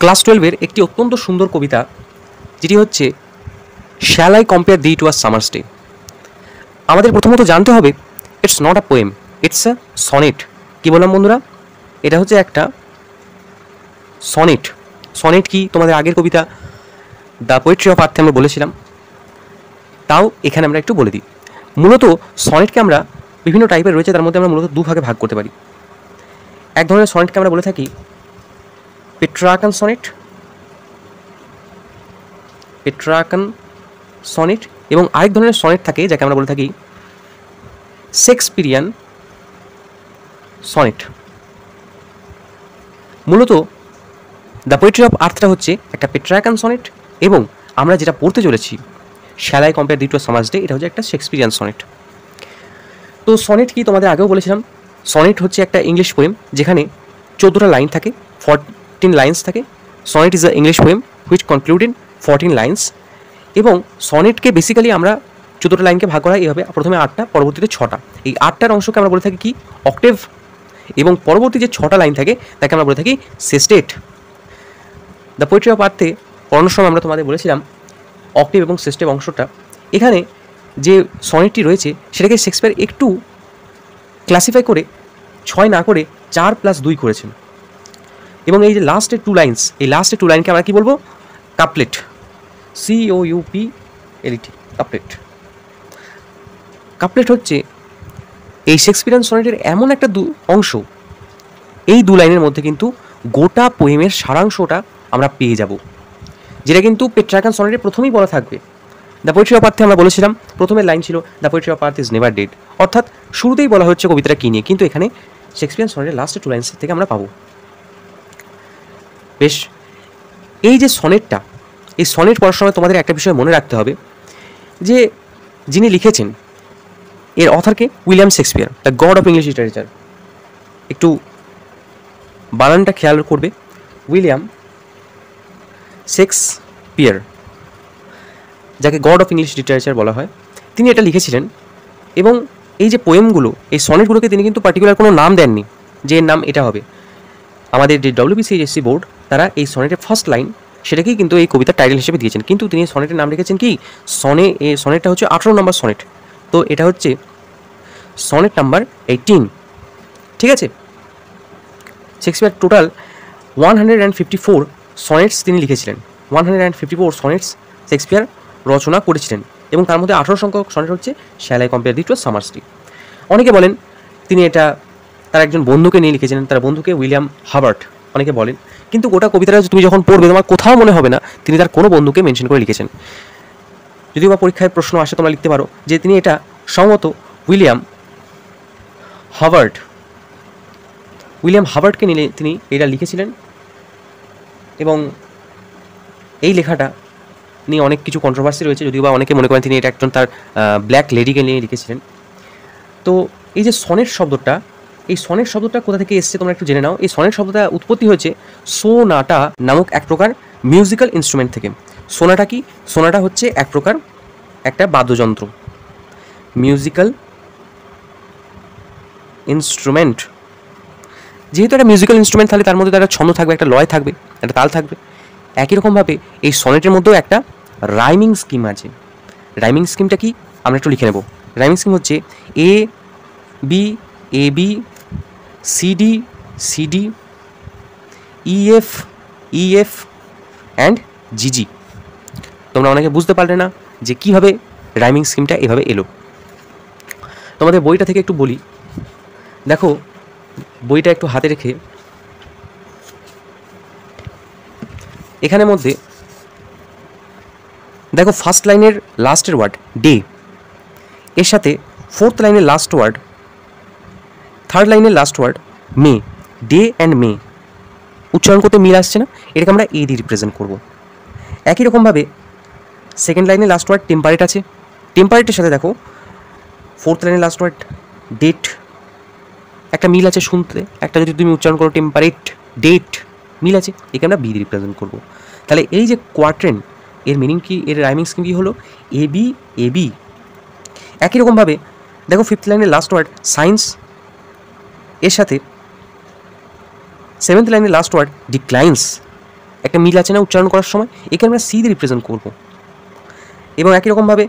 Class 12-এর একটি অত্যন্ত সুন্দর কবিতা, যেটি হচ্ছে shall I compare thee to a summer's day. আমাদের প্রথমত জানতে হবে it's not a poem, it's a sonnet. কী বললাম বন্ধুরা? এটা হচ্ছে একটা সনেট। সনেট কি তোমাদের আগের কবিতা দ্য পোয়েট্রি অফ আর্থে আমরা বলেছিলাম, তাও এখানে আমরা একটু বলে দিই। মূলত সনেটকে আমরা বিভিন্ন টাইপের রয়েছে, তার মধ্যে আমরা মূলত দুভাগে ভাগ করতে পারি। এক ধরনের সনেটকে আমরা বলে থাকি পেট্রার্কান সনেট, পেট্রার্কান সনেট, এবং আরেক ধরনের সনেট থাকে যাকে আমরা বলে থাকি শেক্সপিরিয়ান সনেট। মূলত দ্য পোয়েট্রি অফ আর্থটা হচ্ছে একটা পেট্রার্কান সনেট, এবং আমরা যেটা পড়তে চলেছি shall I compare thee to a summer's day, এটা হচ্ছে একটা শেক্সপিরিয়ান সনেট। তো সনেট কি তোমাদের আগেও বলেছিলাম, সনেট হচ্ছে একটা ইংলিশ পোয়েম যেখানে 14টা লাইন থাকে, 14 লাইন্স থাকে। Sonnet is a English poem which conclude in 14 lines. এবং সনেটকে বেসিক্যালি আমরা 14টা লাইনকে ভাগ করা এইভাবে, প্রথমে 8টা, পরবর্তীতে 6টা। এই 8টার অংশকে আমরা বলে থাকি কি অক্টেভ, এবং পরবর্তী যে 6টা লাইন থাকে তাকে আমরা বলে থাকি সেস্টেট। দ্য পোয়েট্রি অফ আর্থে পড়ানোর সময় আমরা তোমাদের বলেছিলাম অক্টেভ এবং সেস্টেভ অংশটা। এখানে যে সনেটটি রয়েছে সেটাকে শেক্সপিয়ার একটু ক্লাসিফাই করে 6 না করে 4+2 করেছেন। এবং এই যে লাস্টের 2 লাইন্স, এই লাস্টের 2 লাইনকে আমরা কী বলবো? Couplet, COUPLET, couplet. কাপলেট হচ্ছে এই শেক্সপিয়ারিয়ান সনেটের এমন একটা অংশ, এই 2 লাইনের মধ্যে কিন্তু গোটা পোয়েমের সারাংশটা আমরা পেয়ে যাব, যেটা কিন্তু পেট্রার্কান সনেটের প্রথমেই বলা থাকবে। দ্য পোয়েট্রি অফ আর্থে আমরা বলেছিলাম প্রথমের লাইন ছিল the poetry of earth is never dead, অর্থাৎ শুরুতেই বলা হচ্ছে কবিতাটা কী নিয়ে, কিন্তু এখানে শেক্সপিয়ারিয়ান সনেটের লাস্টের 2 লাইন্স থেকে আমরা পাবো। বেশ, এই যে সনেটটা, এই সনেট পড়ার সময় তোমাদের একটা বিষয় মনে রাখতে হবে যে যিনি লিখেছেন এর অথারকে William Shakespeare, the God of English literature. একটু বানানটা খেয়াল করবে, উইলিয়াম শেক্সপিয়ার, যাকে গড অফ ইংলিশ লিটারেচার বলা হয়, তিনি এটা লিখেছিলেন। এবং এই যে পোয়েমগুলো, এই সনেটগুলোকে তিনি কিন্তু পার্টিকুলার কোনো নাম দেননি যে এর নাম এটা হবে। আমাদের যে WBCSC বোর্ড, তারা এই সনেটের ফার্স্ট লাইন সেটাকেই কিন্তু এই কবিতার টাইটেল হিসেবে দিয়েছেন, কিন্তু তিনি সনেটের নাম রেখেছেন কি এই সনেটটা হচ্ছে 18 নম্বর সনেট, তো এটা হচ্ছে সনেট নাম্বার 18। ঠিক আছে, শেক্সপিয়ার টোটাল 154 সনেটস তিনি লিখেছিলেন। 154 সনেটস শেক্সপিয়ার রচনা করেছিলেন, এবং তার মধ্যে 18 সংখ্যক সনেট হচ্ছে shall I compare thee to a summer's day. অনেকে বলেন তিনি এটা তার একজন বন্ধুকে নিয়ে লিখেছিলেন, তার বন্ধুকে উইলিয়াম হাবার্ট অনেকে বলেন, কিন্তু গোটা কবিতাটা তুমি যখন পড়বে তোমার কোথাও মনে হবে না তিনি তার কোনো বন্ধুকে মেনশন করে লিখেছেন। যদিও বা পরীক্ষায় প্রশ্ন আসে তোমরা লিখতে পারো যে তিনি এটা সম্ভবত উইলিয়াম হাবার্টকে নিয়ে তিনি এটা লিখেছিলেন। এবং এই লেখাটা নিয়ে অনেক কিছু কন্ট্রোভার্সি রয়েছে, যদিও বা অনেকে মনে করেন তিনি এটা একজন তার ব্ল্যাক লেডিকে নিয়ে লিখেছিলেন। তো এই যে সনেট শব্দটা, এই সনেট শব্দটা কোথা থেকে এসছে তোমরা একটু জেনে নাও। এই সনেট শব্দটা উৎপত্তি হয়েছে সোনাটা নামক এক প্রকার মিউজিক্যাল ইনস্ট্রুমেন্ট থেকে। সোনাটা কি? সোনাটা হচ্ছে এক প্রকার একটা বাদ্যযন্ত্র, মিউজিক্যাল ইনস্ট্রুমেন্ট। যেহেতু একটা মিউজিক্যাল ইনস্ট্রুমেন্ট, তাহলে তার মধ্যে একটা ছন্দ থাকবে, একটা লয় থাকবে, একটা তাল থাকবে। একই রকমভাবে এই সনেটের মধ্যেও একটা রাইমিং স্কিম আছে। রাইমিং স্কিমটা কি আমরা একটু লিখে নেব। রাইমিং স্কিম হচ্ছে AB CD EF and GG। তোমরা অনেকে বুঝতে পারলে না যে কীভাবে রাইমিং স্কিমটা এভাবে এলো। তোমাদের বইটা থেকে একটু বলি, দেখো বইটা একটু হাতে রেখে, এখানের মধ্যে দেখো ফার্স্ট লাইনের লাস্টের ওয়ার্ড ডে, এর সাথে 4th লাইনের লাস্ট ওয়ার্ড, 3rd লাইনের last word may. Day and may উচ্চারণ করতে মিল আসছে না, এটাকে আমরা এ দিয়ে রিপ্রেজেন্ট করব। একই রকমভাবে 2nd লাইনের লাস্ট ওয়ার্ড টেম্পারেট আছে, টেম্পারেটের সাথে দেখো 4th লাইনের লাস্ট ওয়ার্ড ডেট, একটা মিল আছে শুনতে, একটা যদি তুমি উচ্চারণ করো টেম্পারেট ডেট, মিল আছে, একে আমরা বি দিয়ে রিপ্রেজেন্ট করবো। তাহলে এই যে কোয়ার্ট্রেন, এর মিনিং কি, এর রাইমিং স্কিম কী হলো? AB। একই রকমভাবে দেখো 5th লাইনের লাস্ট ওয়ার্ড সায়েন্স, এর সাথে 7th লাইনের লাস্ট ওয়ার্ড ডিক্লাইন্স, একটা মিল আছে না উচ্চারণ করার সময়, একে আমরা সি দিয়ে রিপ্রেজেন্ট করবো। এবং একই রকমভাবে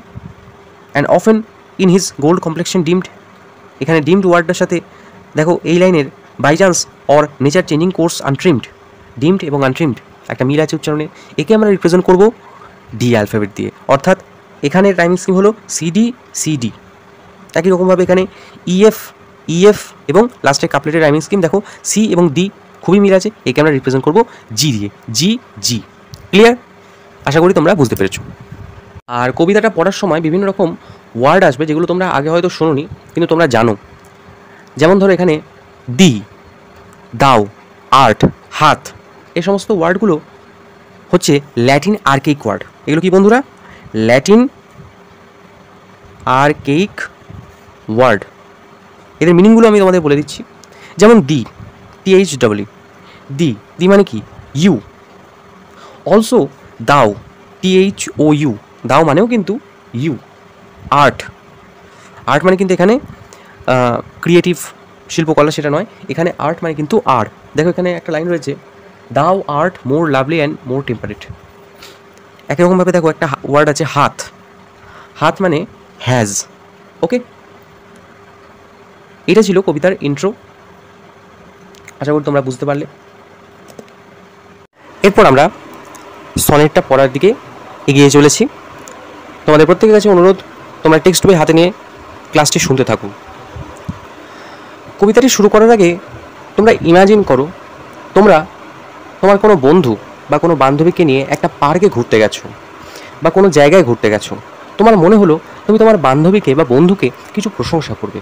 and often in his gold complexion dimmed, এখানে ডিমড ওয়ার্ডটার সাথে দেখো এই লাইনের by chance or nature changing course untrimmed, dimmed এবং আনট্রিমড একটা মিল আছে উচ্চারণে, একে আমরা রিপ্রেজেন্ট করবো ডি অ্যালফাবেট দিয়ে। অর্থাৎ এখানে টাইমিং স্কিম হলো সিডি সিডি। একই রকমভাবে এখানে ইএফ ইএফ এবং লাস্টের কাপলেটের টাইমিং স্কিম দেখো সি এবং ডি খুবই মিল আছে, একে আমরা রিপ্রেজেন্ট করবো জি দিয়ে, জি জি। ক্লিয়ার? আশা করি তোমরা বুঝতে পেরেছো। আর কবিতাটা পড়ার সময় বিভিন্ন রকম ওয়ার্ড আসবে যেগুলো তোমরা আগে হয়তো শোনোনি কিন্তু তোমরা জানো। যেমন ধরো এখানে দি, দাও, আর্ট, হাত, এই সমস্ত ওয়ার্ডগুলো হচ্ছে ল্যাটিন আর্কেইক ওয়ার্ড। এগুলো কি বন্ধুরা? Latin archaic word. এদের মিনিংগুলো আমি তোমাদের বলে দিচ্ছি। যেমন দি, THW, দি, দি মানে কি? ইউ। অলসো দাও, THOU, দাও মানেও কিন্তু ইউ। আর্ট, আর্ট মানে কিন্তু এখানে ক্রিয়েটিভ শিল্পকলা সেটা নয়, এখানে আর্ট মানে কিন্তু আর। দেখো এখানে একটা লাইন রয়েছে, দাও art more lovely and more temperate. একই রকমভাবে দেখো একটা ওয়ার্ড আছে হাত, হাত মানে হ্যাজ। ওকে, এটা ছিল কবিতার ইন্ট্রো। আশা করি তোমরা বুঝতে পারলে। এরপর আমরা সনেটটা পড়ার দিকে এগিয়ে চলেছি। তোমাদের প্রত্যেকের কাছে অনুরোধ, তোমরা টেক্সট বই হাতে নিয়ে ক্লাসটি শুনতে থাকো। কবিতাটি শুরু করার আগে তোমরা ইমাজিন করো তোমরা তোমার কোনো বন্ধু বা কোনো বান্ধবীকে নিয়ে একটা পার্কে ঘুরতে গেছো বা কোনো জায়গায় ঘুরতে গেছো। তোমার মনে হলো তুমি তোমার বান্ধবীকে বা বন্ধুকে কিছু প্রশংসা করবে।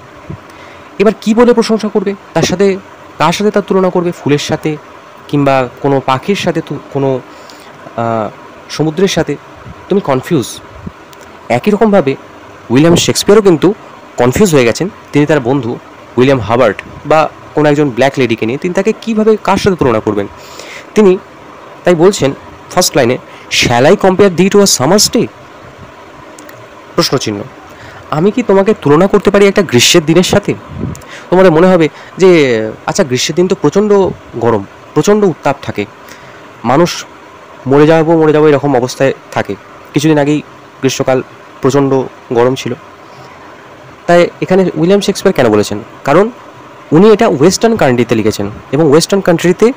এবার কি বলে প্রশংসা করবে? তার সাথে কার সাথে তার তুলনা করবে? ফুলের সাথে, কিংবা কোনো পাখির সাথে, কোনো সমুদ্রের সাথে? তুমি কনফিউজ। একই রকমভাবে উইলিয়াম শেক্সপিয়ারও কিন্তু কনফিউজ হয়ে গেছেন। তিনি তার বন্ধু উইলিয়াম হাবার্ট বা কোনো একজন ব্ল্যাক লেডিকে নিয়ে তিনি তাকে কীভাবে কার সাথে তুলনা করবেন। তিনি তাই বলছেন ফার্স্ট লাইনে, shall I compare thee to a summer's day? প্রশ্নচিহ্ন। আমি কি তোমাকে তুলনা করতে পারি একটা গ্রীষ্মের দিনের সাথে? তোমাদের মনে হবে যে আচ্ছা গ্রীষ্মের দিন তো প্রচণ্ড গরম, প্রচণ্ড উত্তাপ থাকে, মানুষ মরে যাবো এরকম অবস্থায় থাকে। কিছুদিন আগেই গ্রীষ্মকাল প্রচণ্ড গরম ছিল। তাই এখানে উইলিয়াম শেক্সপিয়ার কেন বলেছেন? কারণ উনি এটা ওয়েস্টার্ন কান্ট্রিতে লিখেছেন এবং ওয়েস্টার্ন কান্ট্রিতে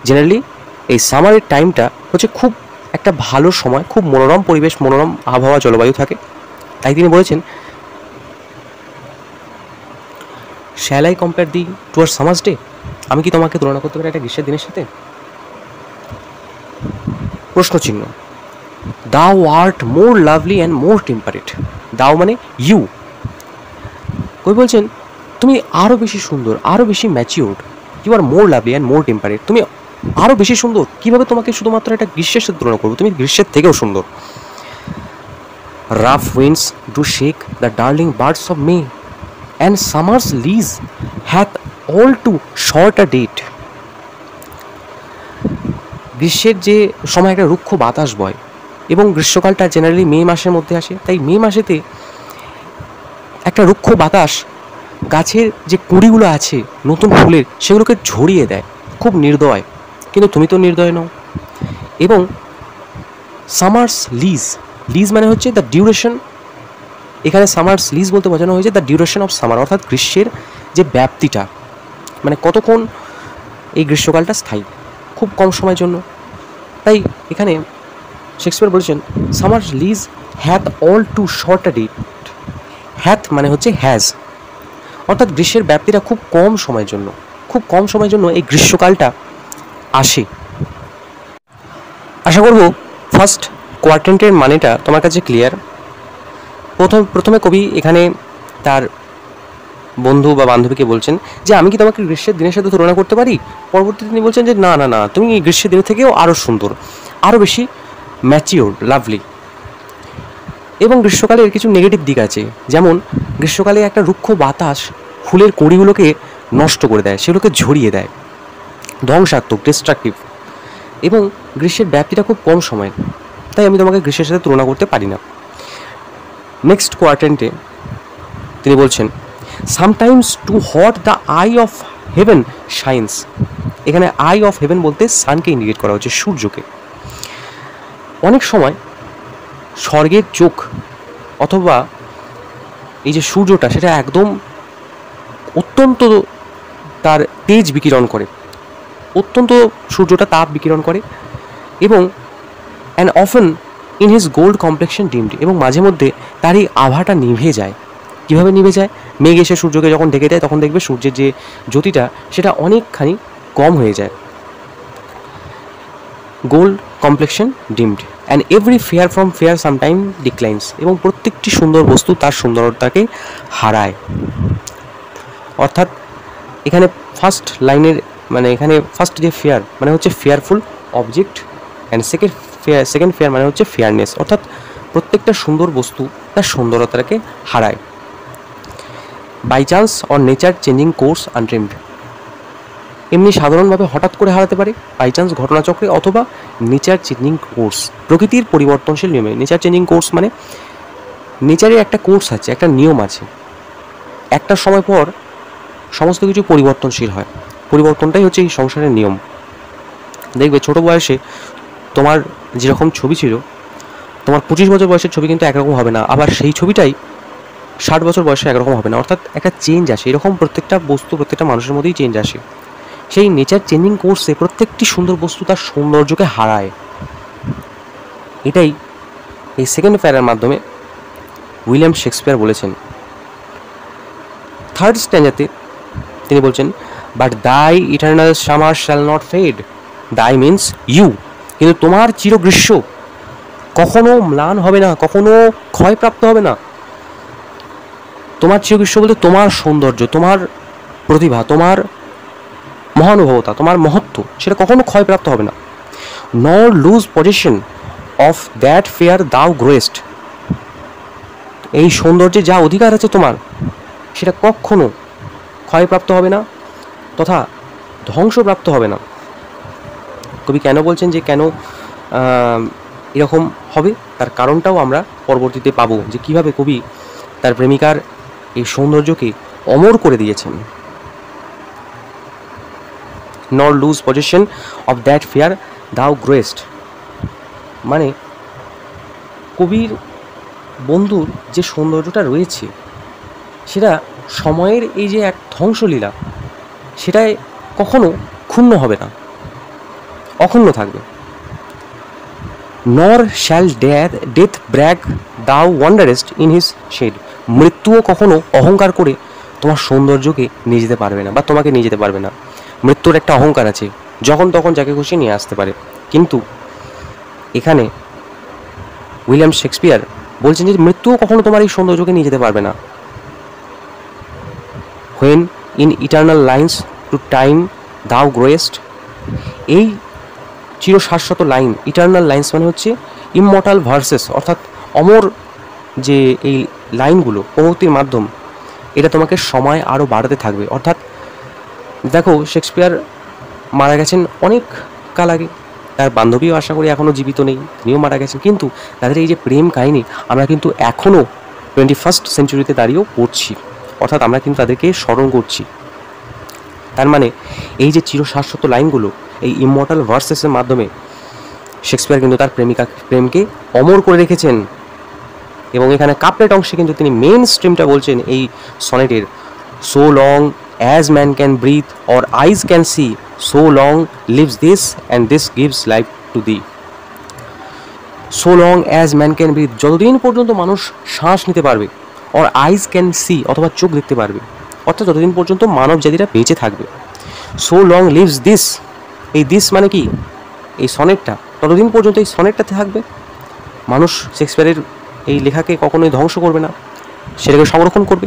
জেনারেলি এই সামারের টাইমটা হচ্ছে খুব একটা ভালো সময়, খুব মনোরম পরিবেশ, মনোরম আবহাওয়া, জলবায়ু থাকে। তাই তিনি বলেছেন shall I compare thee to a summer's day? আমি কি তোমাকে তুলনা করতে পারি একটা গ্রীষ্মের দিনের সাথে? প্রশ্নচিহ্ন। দাও art more lovely and more temperate. দাও মানে ইউ। কবি বলছেন তুমি আরও বেশি সুন্দর, আরও বেশি matured. You are more lovely and more temperate. তুমি আরও বেশি সুন্দর। কীভাবে তোমাকে শুধুমাত্র একটা গ্রীষ্মের সাথে তুলনা করবো? তুমি গ্রীষ্মের থেকেও সুন্দর। Rough winds do shake the darling birds of May and summer's lease hath all too short a date. গ্রীষ্মের যে সময় একটা রুক্ষ বাতাস বয় এবং গ্রীষ্মকালটা জেনারেলি মে মাসের মধ্যে আসে, তাই মে মাসেতে একটা রুক্ষ বাতাস গাছের যে কুঁড়িগুলো আছে নতুন ফুলের সেগুলোকে ঝরিয়ে দেয়, খুব নির্দয়। কিন্তু তুমি তো নির্দয় নও। এবং সামার্স লিজ, লিজ মানে হচ্ছে দ্য ডিউরেশন। এখানে সামার্স লিজ বলতে বোঝানো হয়েছে দ্য ডিউরেশন অফ সামার, অর্থাৎ গ্রীষ্মের যে ব্যাপ্তিটা, মানে কতক্ষণ এই গ্রীষ্মকালটা স্থায়ী, খুব কম সময়ের জন্য। তাই এখানে শেক্সপিয়ার বলেছেন summer's lease hath all too short a date. Hath মানে হচ্ছে হ্যাজ, অর্থাৎ গ্রীষ্মের ব্যাপ্তিটা খুব কম সময়ের জন্য, খুব কম সময়ের জন্য এই গ্রীষ্মকালটা আসে। আশা করব ফার্স্ট কোয়ার্টেন্টের মানেটা তোমার কাছে ক্লিয়ার। প্রথমে কবি এখানে তার বন্ধু বা বান্ধবীকে বলছেন যে আমি কি তোমাকে গ্রীষ্মের দিনের সাথে তুলনা করতে পারি? পরবর্তীতে তিনি বলছেন যে না না না, তুমি গ্রীষ্মের দিনের থেকেও আরও সুন্দর, আরও বেশি ম্যাচিওর্ড, লাভলি। এবং গ্রীষ্মকালের কিছু নেগেটিভ দিক আছে, যেমন গ্রীষ্মকালে একটা রুক্ষ বাতাস ফুলের কড়িগুলোকে নষ্ট করে দেয়, সেগুলোকে ঝরিয়ে দেয়, ধ্বংসাত্মক, ডিস্ট্রাকটিভ। এবং গ্রীষ্মের ব্যাপ্তিটা খুব কম সময়ের, তাই আমি তোমাকে গ্রীষ্মের সাথে তুলনা করতে পারি না। নেক্সট কোয়ার্টেন্টে তিনি বলছেন sometimes too hot the eye of heaven shines. এখানে আই অফ হেভেন বলতে সানকে ইন্ডিকেট করা হচ্ছে, সূর্যকে। অনেক সময় স্বর্গের চোখ অথবা এই যে সূর্যটা সেটা একদম অত্যন্ত তার তেজ বিকিরণ করে, অত্যন্ত সূর্যটা তাপ বিকিরণ করে এবং and often in his gold complexion deemed, এবং মাঝে মধ্যে তার এই আভাটা নিভে যায়। কীভাবে নিভে যায়? মেঘ এসে সূর্যকে যখন ঢেকে দেয় তখন দেখবে সূর্যের যে জ্যোতিটা সেটা অনেকখানি কম হয়ে যায়। Gold complexion deemed and every fair from fair sometime declines, এবং প্রত্যেকটি সুন্দর বস্তু তার সুন্দরতাকে হারায়। অর্থাৎ এখানে ফার্স্ট লাইনের মানে এখানে ফার্স্ট যে ফেয়ার মানে হচ্ছে fearful object, and second fair মানে হচ্ছে ফেয়ারনেস, অর্থাৎ প্রত্যেকটা সুন্দর বস্তু তার সুন্দরতাকে হারায়। By chance or nature changing course untrimmed, এমনি সাধারণভাবে হঠাৎ করে হারাতে পারে বাই চান্স ঘটনাচক্রে, অথবা নেচার চেঞ্জিং কোর্স, প্রকৃতির পরিবর্তনশীল নিয়মে। নেচার চেঞ্জিং কোর্স মানে নেচারের একটা কোর্স আছে, একটা নিয়ম আছে, একটা সময় পর সমস্ত কিছু পরিবর্তনশীল হয়, পরিবর্তনটাই হচ্ছে এই সংসারের নিয়ম। দেখবে ছোটো বয়সে তোমার যেরকম ছবি ছিল, তোমার 25 বছর বয়সের ছবি কিন্তু একরকম হবে না, আবার সেই ছবিটাই 60 বছর বয়সে একরকম হবে না, অর্থাৎ একটা চেঞ্জ আসে। এরকম প্রত্যেকটা বস্তু প্রত্যেকটা মানুষের মধ্যেই চেঞ্জ আসে। সেই নেচার চেঞ্জিং কোর্সে প্রত্যেকটি সুন্দর বস্তু তার সৌন্দর্যকে হারায়। এটাই এই সেকেন্ড ফেয়ারের মাধ্যমে উইলিয়াম শেক্সপিয়ার বলেছেন। থার্ড স্ট্যান্জাতে তিনি বলছেন, but thy eternal summer shall not fade, thy means you, কিন্তু তোমার চিরগ্রীষ্ম কখনো ম্লান হবে না, কখনো ক্ষয়প্রাপ্ত হবে না। তোমার চিরগ্রীষ্ম বলতে তোমার সৌন্দর্য, তোমার প্রতিভা, তোমার মহানুভবতা, তোমার মহত্ব, সেটা কখনো ক্ষয়প্রাপ্ত হবে না। Nor lose possession of that fair thou growest, এই সৌন্দর্যে যা অধিকার আছে তোমার সেটা কখনো ক্ষয়প্রাপ্ত হবে না তথা ধ্বংসপ্রাপ্ত হবে না। কবি কেন বলছেন যে কেন এরকম হবে, তার কারণটাও আমরা পরবর্তীতে পাবো, যে কীভাবে কবি তার প্রেমিকার এই সৌন্দর্যকে অমর করে দিয়েছেন। Nor lose possession of that fair thou growest, মানে কবির বন্ধুর যে সৌন্দর্যটা রয়েছে সেটা সময়ের এই যে এক ধ্বংসলীলা সেটাই কখনো ক্ষুণ্ণ হবে না, অক্ষুণ্ণ থাকবে। নর শ্যাল ডেথ ব্র্যাগ দাও ওয়ান্ডারেস্ট ইন হিজ শেড, মৃত্যুও কখনো অহংকার করে তোমার সৌন্দর্যকে নিয়ে যেতে পারবে না বা তোমাকে নিয়ে যেতে পারবে না। মৃত্যুর একটা অহংকার আছে, যখন তখন যাকে খুশি নিয়ে আসতে পারে, কিন্তু এখানে উইলিয়াম শেক্সপিয়ার বলছেন যে মৃত্যুও কখনো তোমার এই সৌন্দর্যকে নিয়ে যেতে পারবে না। When in eternal lines to time thou growest, এই চিরশাশ্বত লাইন, ইটার্নাল লাইন্স মানে হচ্ছে ইমমর্টাল ভার্সেস, অর্থাৎ অমর যে এই লাইনগুলো, প্রমুক্তির মাধ্যম, এটা তোমাকে সময় আরও বাড়াতে থাকবে। অর্থাৎ দেখো শেক্সপিয়ার মারা গেছেন অনেক কাল আগে, তার বান্ধবীও আশা করি এখনও জীবিত নেই, তিনিও মারা গেছেন, কিন্তু তাদের এই যে প্রেম কাহিনী আমরা কিন্তু এখনও 21st সেঞ্চুরিতে দাঁড়িয়েও পড়ছি, অর্থাৎ আমরা কিন্তু তাদেরকে স্মরণ করছি। তার মানে এই যে চিরশাশ্বত লাইনগুলো, এই ইমমর্টাল ভার্সেসের মাধ্যমে শেক্সপিয়ার কিন্তু তার প্রেমকে অমর করে রেখেছেন। এবং এখানে কাপলেট অংশে কিন্তু তিনি মেন স্ট্রিমটা বলছেন এই সনেটের, so long as man can breathe or eyes can see, so long lives this and this gives life to thee. So long as man can breathe, যতদিন পর্যন্ত মানুষ শ্বাস নিতে পারবে, অর আইজ ক্যান সি, অথবা চোখ দেখতে পারবে, অর্থাৎ যতদিন পর্যন্ত মানব জাতিটা বেঁচে থাকবে। সো লং লিভস দিস, এই দিস মানে কি, এই সনেটটা, ততদিন পর্যন্ত এই সনেটটাতে থাকবে। মানুষ শেক্সপিয়ারের এই লেখাকে কখনোই ধ্বংস করবে না, সেটাকে সংরক্ষণ করবে।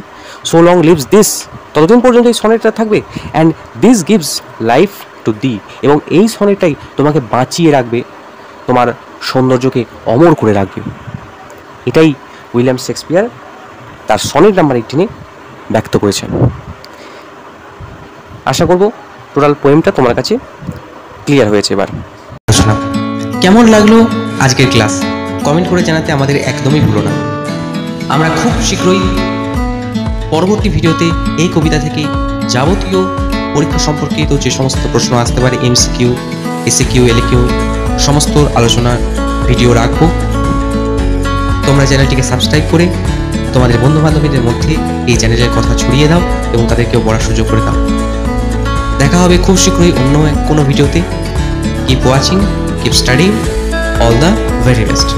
সো লং লিভস দিস, ততদিন পর্যন্ত এই সনেটটা থাকবে। And this gives life to দি, এবং এই সনেটটাই তোমাকে বাঁচিয়ে রাখবে, তোমার সৌন্দর্যকে অমর করে রাখবে। এটাই উইলিয়াম শেক্সপিয়ার তার সনেট নাম্বার 18-এ ব্যক্ত করেছেন। আশা করব টোটাল পোয়েমটা তোমার কাছে ক্লিয়ার হয়েছে। এবার কেমন লাগলো আজকের ক্লাস কমেন্ট করে জানাতে আমাদের একদমই ভুলো না। আমরা খুব শীঘ্রই পরবর্তী ভিডিওতে এই কবিতা থেকে যাবতীয় পরীক্ষা সম্পর্কিত যে সমস্ত প্রশ্ন আসতে পারে, এমসিকিউ, এসিকিউ, এলকিউ, সমস্ত আলোচনা ভিডিও রাখবো। তোমরা চ্যানেলটিকে সাবস্ক্রাইব করে তোমাদের বন্ধুবান্ধবীদের মধ্যে এই চ্যানেলের কথা ছড়িয়ে দাও এবং তাদেরকেও পড়ার সুযোগ করে দাও। দেখা হবে খুব শীঘ্রই অন্য কোনো ভিডিওতে। Keep watching, keep studying, all the very best.